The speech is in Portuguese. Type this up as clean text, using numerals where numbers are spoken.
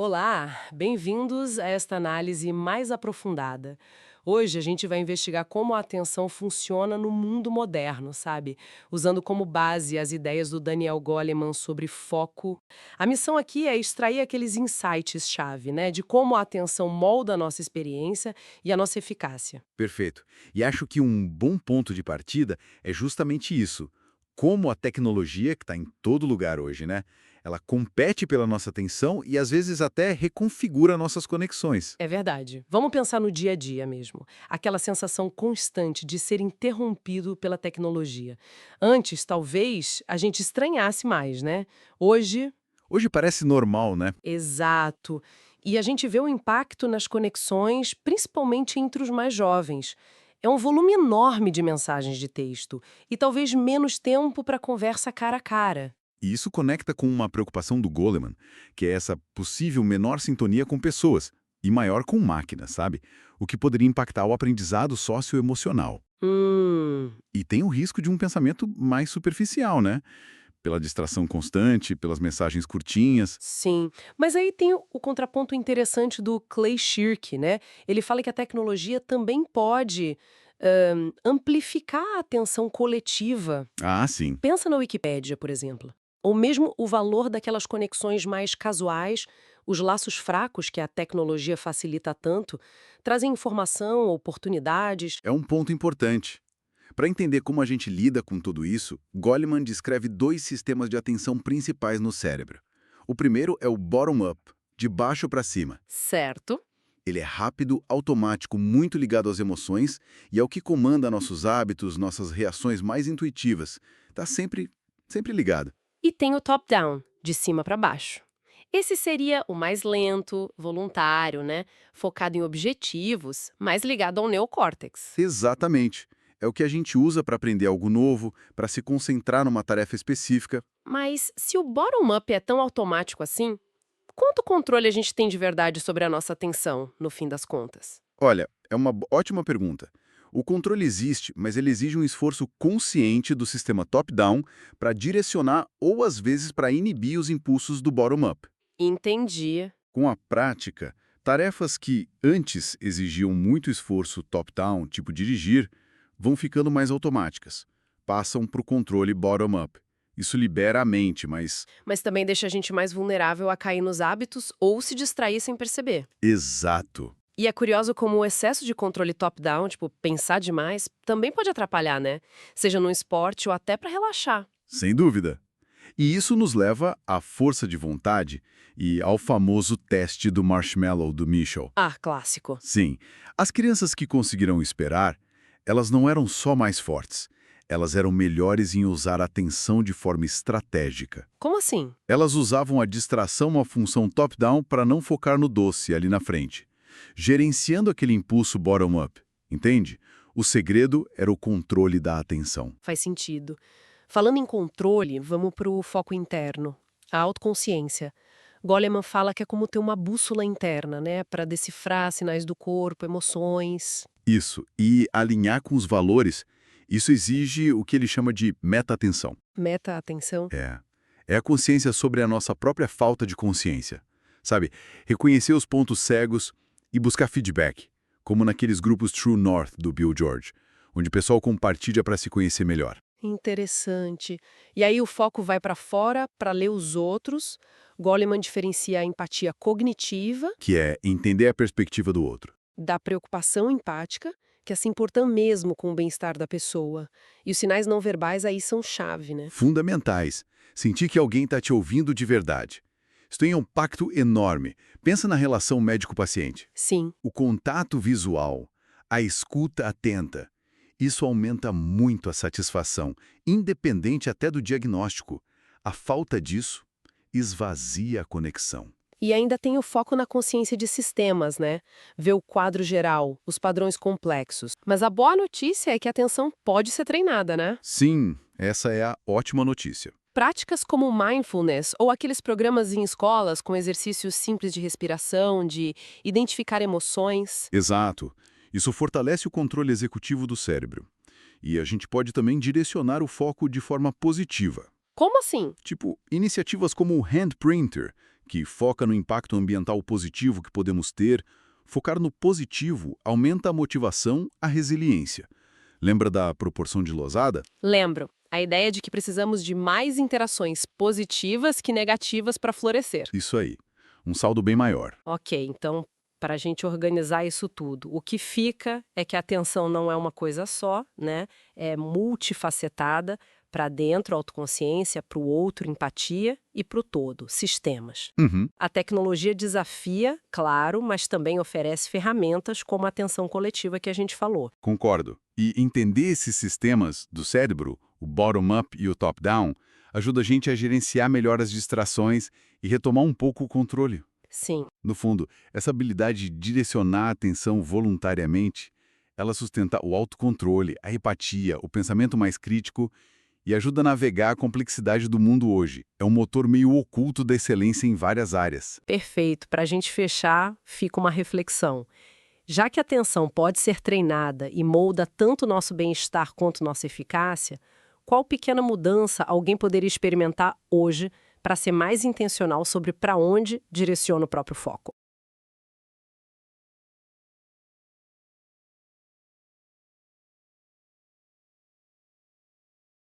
Olá, bem-vindos a esta análise mais aprofundada. Hoje a gente vai investigar como a atenção funciona no mundo moderno, sabe? Usando como base as ideias do Daniel Goleman sobre foco. A missão aqui é extrair aqueles insights-chave, né? De como a atenção molda a nossa experiência e a nossa eficácia. Perfeito. E acho que um bom ponto de partida é justamente isso. Como a tecnologia, que está em todo lugar hoje, né? Ela compete pela nossa atenção e às vezes até reconfigura nossas conexões. É verdade. Vamos pensar no dia a dia mesmo. Aquela sensação constante de ser interrompido pela tecnologia. Antes, talvez, a gente estranhasse mais, né? Hoje, Hoje parece normal, né? exato. E a gente vê o impacto nas conexões, principalmente entre os mais jovens. É um volume enorme de mensagens de texto e talvez menos tempo para conversa cara a cara. E isso conecta com uma preocupação do Goleman, que é essa possível menor sintonia com pessoas e maior com máquinas, sabe? O que poderia impactar o aprendizado socioemocional. Hum. E tem o risco de um pensamento mais superficial, né? Pela distração constante, pelas mensagens curtinhas. Sim, mas aí tem o contraponto interessante do Clay Shirky, né? Ele fala que a tecnologia também pode amplificar a atenção coletiva. Ah, sim. Pensa na Wikipédia, por exemplo. Ou mesmo o valor daquelas conexões mais casuais, os laços fracos que a tecnologia facilita tanto, trazem informação, oportunidades. É um ponto importante. Para entender como a gente lida com tudo isso, Goleman descreve dois sistemas de atenção principais no cérebro. O primeiro é o bottom-up, de baixo para cima. Certo? Ele é rápido, automático, muito ligado às emoções e é o que comanda nossos hábitos, nossas reações mais intuitivas. Está sempre ligado. E tem o top-down, de cima para baixo. Esse seria o mais lento, voluntário, né? Focado em objetivos, mais ligado ao neocórtex. Exatamente. É o que a gente usa para aprender algo novo, para se concentrar numa tarefa específica. Mas se o bottom-up é tão automático assim, quanto controle a gente tem de verdade sobre a nossa atenção, no fim das contas? Olha, é uma ótima pergunta. O controle existe, mas ele exige um esforço consciente do sistema top-down para direcionar ou, às vezes, para inibir os impulsos do bottom-up. Entendi. Com a prática, tarefas que antes exigiam muito esforço top-down, tipo dirigir, vão ficando mais automáticas. Passam para o controle bottom-up. Isso libera a mente, mas... Mas também deixa a gente mais vulnerável a cair nos hábitos ou se distrair sem perceber. Exato. E é curioso como o excesso de controle top-down, tipo, pensar demais, também pode atrapalhar, né? Seja no esporte ou até para relaxar. Sem dúvida. E isso nos leva à força de vontade e ao famoso teste do marshmallow do Michel. Ah, clássico. Sim, as crianças que conseguiram esperar, elas não eram só mais fortes, elas eram melhores em usar a atenção de forma estratégica. Como assim? Elas usavam a distração, a função top-down, para não focar no doce ali na frente, gerenciando aquele impulso bottom-up, entende? O segredo era o controle da atenção. Faz sentido. Falando em controle, vamos para o foco interno, a autoconsciência. Goleman fala que é como ter uma bússola interna, né, para decifrar sinais do corpo, emoções. Isso, e alinhar com os valores, isso exige o que ele chama de meta-atenção. Meta-atenção. É a consciência sobre a nossa própria falta de consciência. Sabe, reconhecer os pontos cegos e buscar feedback, como naqueles grupos True North do Bill George, onde o pessoal compartilha para se conhecer melhor. Interessante. E aí o foco vai para fora, para ler os outros. Goleman diferencia a empatia cognitiva Que é entender a perspectiva do outro. da preocupação empática, que é se importar mesmo com o bem-estar da pessoa. E os sinais não verbais aí são chave, né? Fundamentais. Sentir que alguém está te ouvindo de verdade. Isso tem um impacto enorme. Pensa na relação médico-paciente. Sim. O contato visual, a escuta atenta. Isso aumenta muito a satisfação, independente até do diagnóstico. A falta disso esvazia a conexão. E ainda tem o foco na consciência de sistemas, né? Ver o quadro geral, os padrões complexos. Mas a boa notícia é que a atenção pode ser treinada, né? Sim, essa é a ótima notícia. Práticas como o mindfulness ou aqueles programas em escolas com exercícios simples de respiração, de identificar emoções. Exato. Isso fortalece o controle executivo do cérebro. E a gente pode também direcionar o foco de forma positiva. Como assim? Tipo, iniciativas como o Handprinter, que foca no impacto ambiental positivo que podemos ter. Focar no positivo aumenta a motivação, a resiliência. Lembra da proporção de Losada? Lembro. A ideia de que precisamos de mais interações positivas que negativas para florescer. Isso aí. Um saldo bem maior. Ok, então, para a gente organizar isso tudo, o que fica é que a atenção não é uma coisa só, né? É multifacetada, para dentro, autoconsciência, para o outro, empatia e para o todo, sistemas. Uhum. A tecnologia desafia, claro, mas também oferece ferramentas como a atenção coletiva que a gente falou. Concordo. E entender esses sistemas do cérebro, o bottom-up e o top-down, ajuda a gente a gerenciar melhor as distrações e retomar um pouco o controle. Sim, No fundo, essa habilidade de direcionar a atenção voluntariamente, ela sustenta o autocontrole, a empatia, o pensamento mais crítico e ajuda a navegar a complexidade do mundo hoje. É um motor meio oculto da excelência em várias áreas. perfeito. Para a gente fechar, fica uma reflexão. Já que a atenção pode ser treinada e molda tanto o nosso bem-estar quanto nossa eficácia, qual pequena mudança alguém poderia experimentar hoje para ser mais intencional sobre para onde direciona o próprio foco?